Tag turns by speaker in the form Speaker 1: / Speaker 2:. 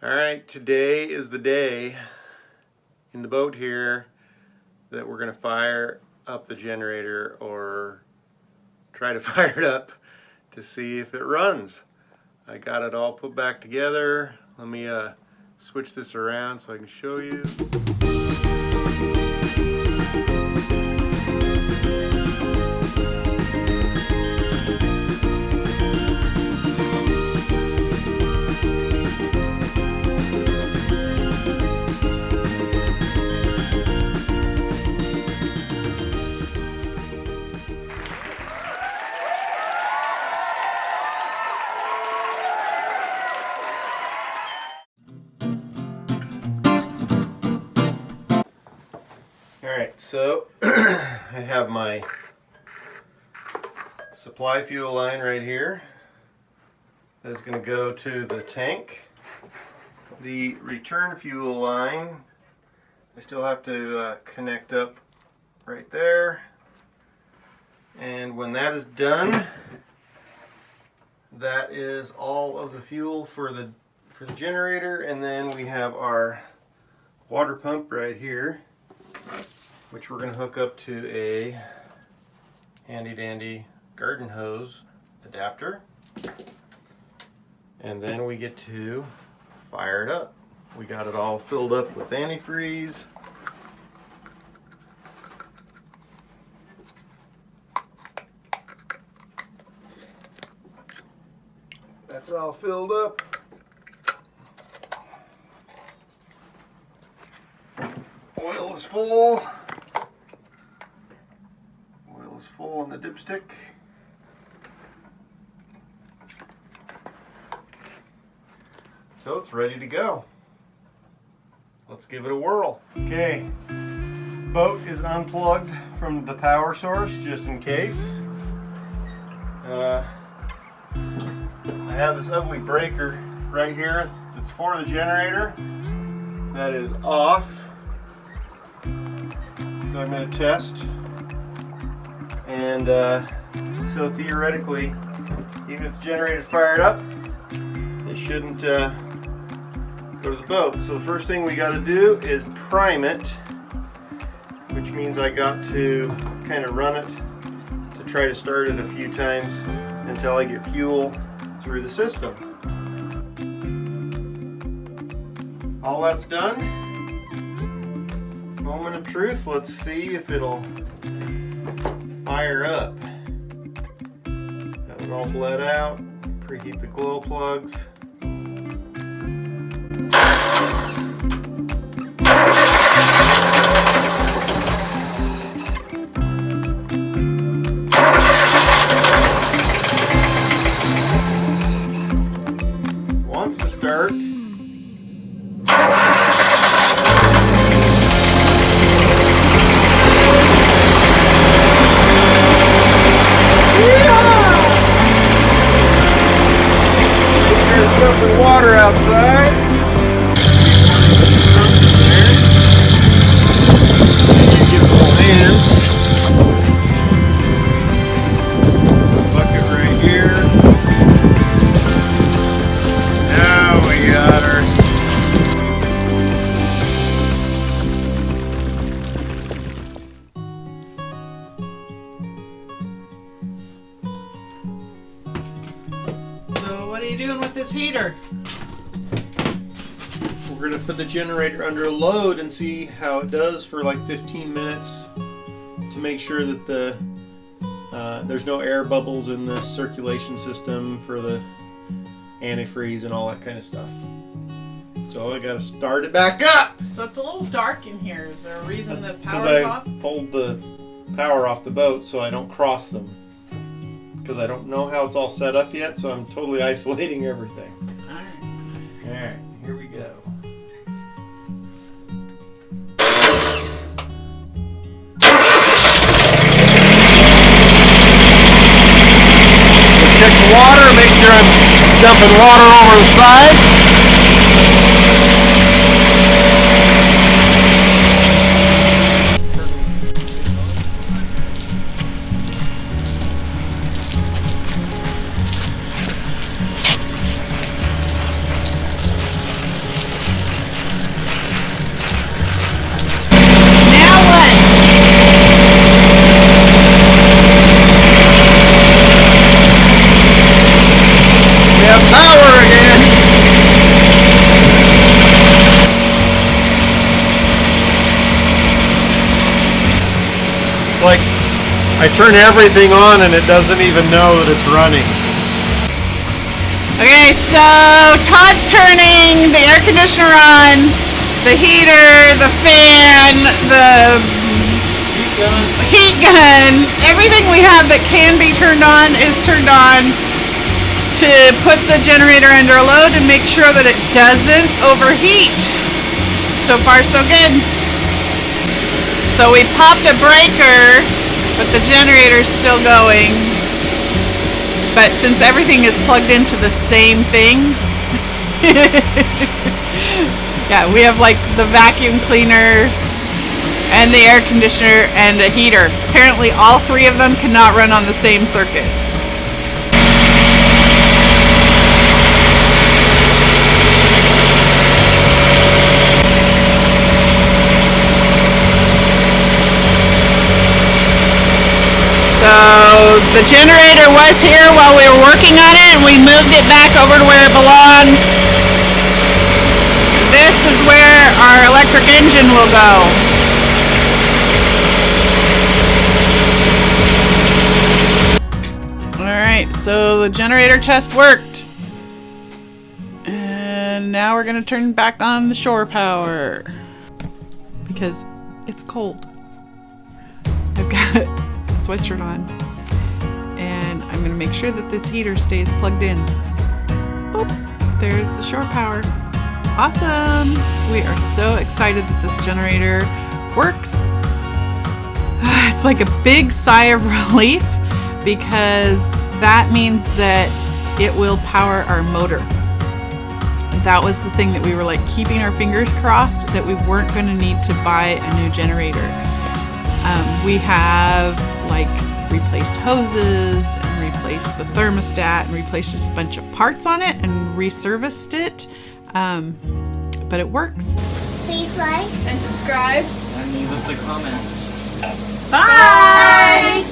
Speaker 1: Alright, today is the day in the boat here that we're going to fire up the generator, or try to fire it up to see if it runs. I got it all put back together. Let me switch this around so I can show you. Alright, so I have my supply fuel line right here. That's going to go to the tank. The return fuel line, I still have to connect up right there. And when that is done, that is all of the fuel for the generator. And then we have our water pump right here, which we're going to hook up to a handy dandy garden hose adapter, and then we get to fire it up. We got it all filled up with antifreeze. That's all filled up. Oil is full. Oil is full on the dipstick. So it's ready to go. Let's give it a whirl. Okay, boat is unplugged from the power source just in case. I have this ugly breaker right here that's for the generator that is off. So I'm going to test, and so theoretically, even if the generator is fired up, it shouldn't go to the boat. So the first thing we got to do is prime it, which means I got to kind of run it to try to start it a few times until I get fuel through the system. All that's done. Moment of truth. Let's see if it'll fire up. Got it all bled out. Preheat the glow plugs. Wants to start. There's water outside. Give it a little hand. Bucket right here. Now we got her.
Speaker 2: So what are you doing with this heater?
Speaker 1: We're going to put the generator under a load and see how it does for like 15 minutes to make sure that there's no air bubbles in the circulation system for the antifreeze and all that kind of stuff. So I got to start it back up.
Speaker 2: So it's a little dark in here. Is there a reason the
Speaker 1: Because
Speaker 2: power's
Speaker 1: I
Speaker 2: off?
Speaker 1: pulled the power off the boat so I don't cross them. Because I don't know how it's all set up yet, so I'm totally isolating everything. Alright, here we go. Check the water, make sure I'm dumping water over the side. I turn everything on and it doesn't even know that it's running.
Speaker 2: Okay, so Todd's turning the air conditioner on, the heater, the fan, the heat gun, everything we have that can be turned on is turned on to put the generator under a load and make sure that it doesn't overheat. So far so good. So we popped a breaker, but the generator's still going. But since everything is plugged into the same thing, yeah, we have like the vacuum cleaner and the air conditioner and a heater. Apparently all three of them cannot run on the same circuit. So the generator was here while we were working on it, and we moved it back over to where it belongs. This is where our electric engine will go. Alright, so the generator test worked. And now we're going to turn back on the shore power. Because it's cold. I've got sweatshirt on, and I'm going to make sure that this heater stays plugged in. Oh, there's the shore power. Awesome! We are so excited that this generator works. It's like a big sigh of relief because that means that it will power our motor. That was the thing that we were like keeping our fingers crossed that we weren't going to need to buy a new generator. We have like replaced hoses and replaced the thermostat and replaced a bunch of parts on it and reserviced it, but it works.
Speaker 3: Please like
Speaker 4: and subscribe
Speaker 5: and leave us a comment.
Speaker 2: Bye!